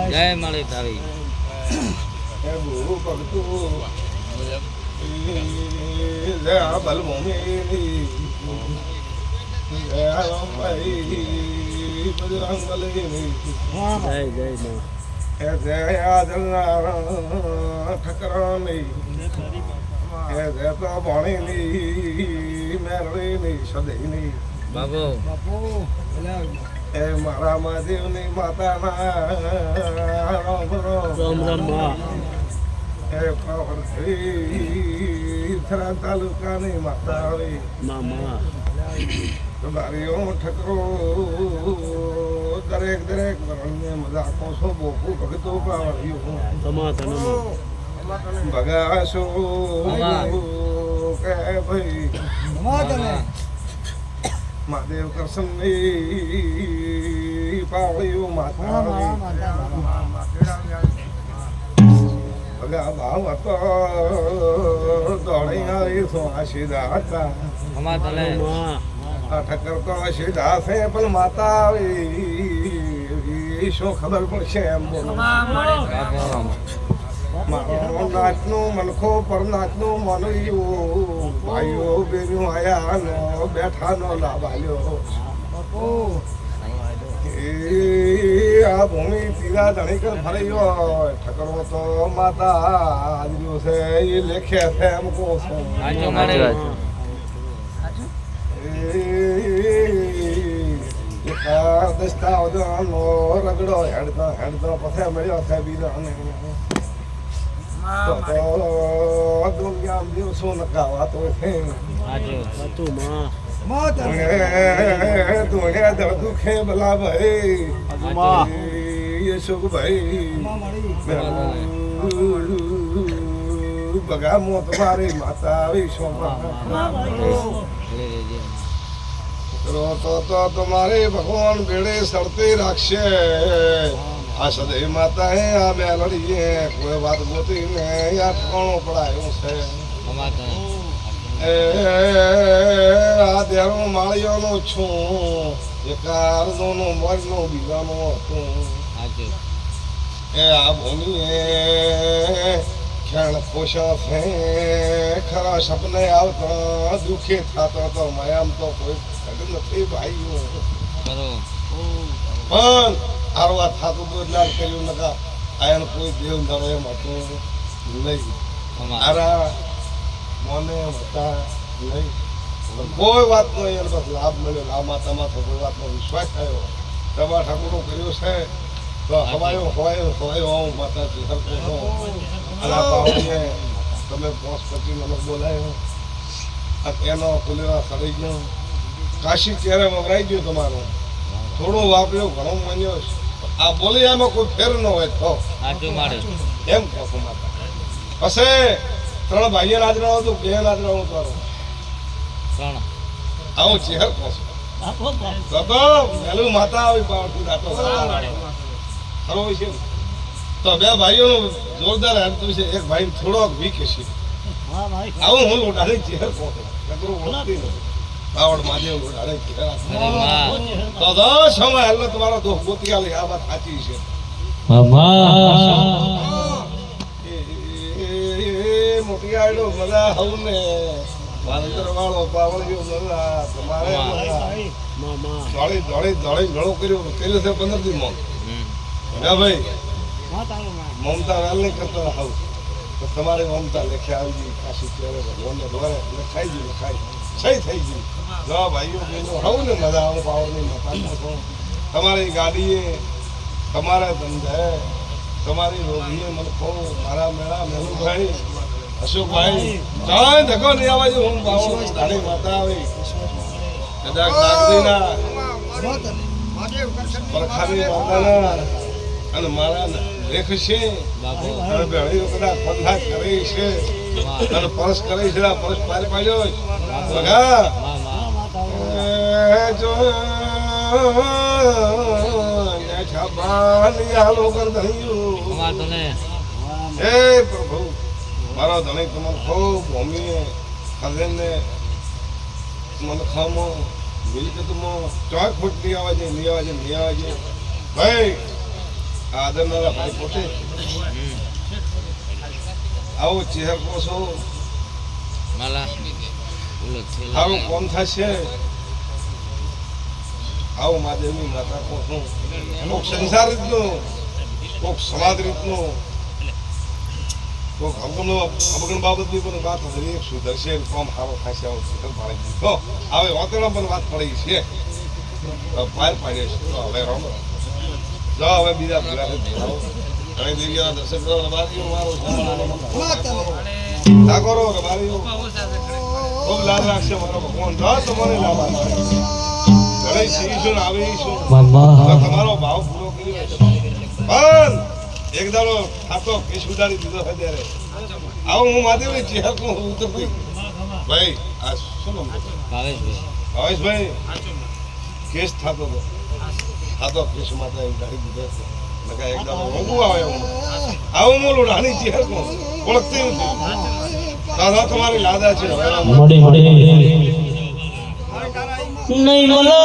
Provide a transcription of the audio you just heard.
જય મળી તારી જય બલભૂમિ જય ઠકરાની જય ભણીની મેરડીની સદયની બાબુ એ મારા મહાદેવની માતાના રામ રામ એ પાવર તાલુકાની માતા આવી મામા તમારીઓ ઠકરો દરેક વર્ણને મજા કોસો બોકું ભગતો પાવડ્યું ભગાશો કે ભાઈ મહાદેવ કરશનની પાવડીઓ માતા ભગા ભાવ હતો દોડી આવી સીધા હતા ઠક્કર તો સીધા છે પણ માતા આવી શું ખબર પડશે એમ બોલો મારો નાચનું મનખો પર નાચનું મનયું ભાઈઓ બેનું આયા નો બેઠા નો લાભાલ્યો આ ભૂમિ પીરા ધણીકર ફર્યો ઠકરો તો માતા આજર્યો છે એ લેખે છે એમ કહો છો દસ્તાવેજનો રગડો હેડતો પછી મળ્યો છે બીજા દુનિયા દિવસો નકાવા તો દુખે ભલા ભાઈ યશુક ભાઈ બગા મો તમારી માતા આવી તો તમારે ભગવાન ભેડે સડતે રાખશે આ સદય માતા હે આ મેલડીએ કોઈ વાત ગોતી ને યાર કોણો પડાયું છે આ દેરો માળીઓનો છું એકારનો નો મરનો બીજાનો હતું એ આ ભૂમિએ ખેણ પોષા છે ખરા સપને આવતા દુખે થતા તો મયામ તો કોઈ નથી ભાઈઓ પણ આરવા થાતું બદલાર કર્યું નકા આયન કોઈ દેવ ધરો એમ હતું નહીં આરા મોને હતા નહીં કોઈ વાતનો એને બસ લાભ મળ્યો લાભ માતામાં તો કોઈ વાતનો વિશ્વાસ થયો દવા ઠાકોરો કર્યો છે તો હવાયો આવું માતાજી સરખો આના પાવડીએ તમે 5-25 નંબર બોલાયો એનો ખુલ્યો સડી ગયો કાશી ક્યારે વપરાઈ ગયું તમારું થોડું વાપર્યો ઘણો માન્યો આ બોલિયામાં કોઈ ફેર ન હોય તો એમ કહો માતા પછી 3 ભાઈઓ નાજરાવો તો બે નાજરાવો કરો આવું ચહેર કહો તો પેલું માતા આવી પાવતી રાતો ખરો છે તો બે ભાઈઓનું જોરદાર હાલતું છે એક ભાઈ થોડોક વીક છે આવું હું લોટાડી ચહેર કહો નથી આવડ મહાદેવ લોટાડે તો સમય હાલ તમારો દોખ ગોતી આ વાત સાચી છે ચોટિયા આડો મજા આવું ને વાંદર વાળો પાવળિયો મજા તમારે દોડી દોડી દોડી ગળો કર્યો છે 15 દિનમાં હા ભાઈ મમતા વેલ નહીં કરતા આવું તો તમારે મમતા લેખ્યા આવી કાશી ત્યારે ભગવાનને દ્વારા લખાઈ ગયું લખાઈ સહી થઈ ગયું જો ભાઈઓ બહેનો આવું ને મજા આવું પાવરની મતા તમારી ગાડીએ તમારા ધંધે તમારી રોગીએ મને કહો મારા મેળા મેલુભાઈ અશોકભાઈ ચાલો ધક્કો નહીં આવે છે હું પાવર ધાણી માતા આવી કદાચ નાગદીના પરખાની માતાના અને મારા લેખ છે અને બેડીઓ કદાચ પંથા કરી છે અને પરસ કરી છે પરસ પાર પાડ્યો બગા જો છાબાની હાલો કર દઈયું હે પ્રભુ મારો ધણી તમને ખૂબ ભૂમિએ ખલેને મને ખામો મિલકતમાં ચોક ફૂટ નહીં આવે છે નહીં આવે છે નહીં આવે છે ભાઈ આદરનારા ભાઈ પોતે આવો ચહેર કોસો આવું કોમ થશે આવું મહાદેવની માતા કોશું કોક સંસાર રીતનું કોક સમાજ રીતનું કોક અવગણ બાબતની પણ વાત હરી એક સુધરશે કોમ સારો થશે આવું સુધર પાડી તો હવે વાતોમાં પણ વાત પડી છે પાર પાડે છે તો હવે રમ જો હવે બીજા ભેગા ઘણી દેવીઓના દર્શન કરો રબારીઓ મારો ઠાકોરો રબારીઓ ખૂબ લાભ રાખશે મારો ભગવાન જો તમારે લાભ આપશે ઘણી શીશું આવીશું તમારો ભાવ પૂરો કર્યો પણ એક દાડો ખાતો કેસ ઉડાડી દીધો છે ત્યારે આવું હું મહાદેવની ચહેર કો ઉતરતી ભાઈ આ શું નામ ભાવેશભાઈ કેસ થતો હતો ખાતો કેસ માતા ઉડાડી દીધો છે લગા એક દાડો રોગું આવે આવું હું લોઢાની ચહેર કો ઓળખતી નથી દાદા તમારી લાદા છે હવે નહીં બોલો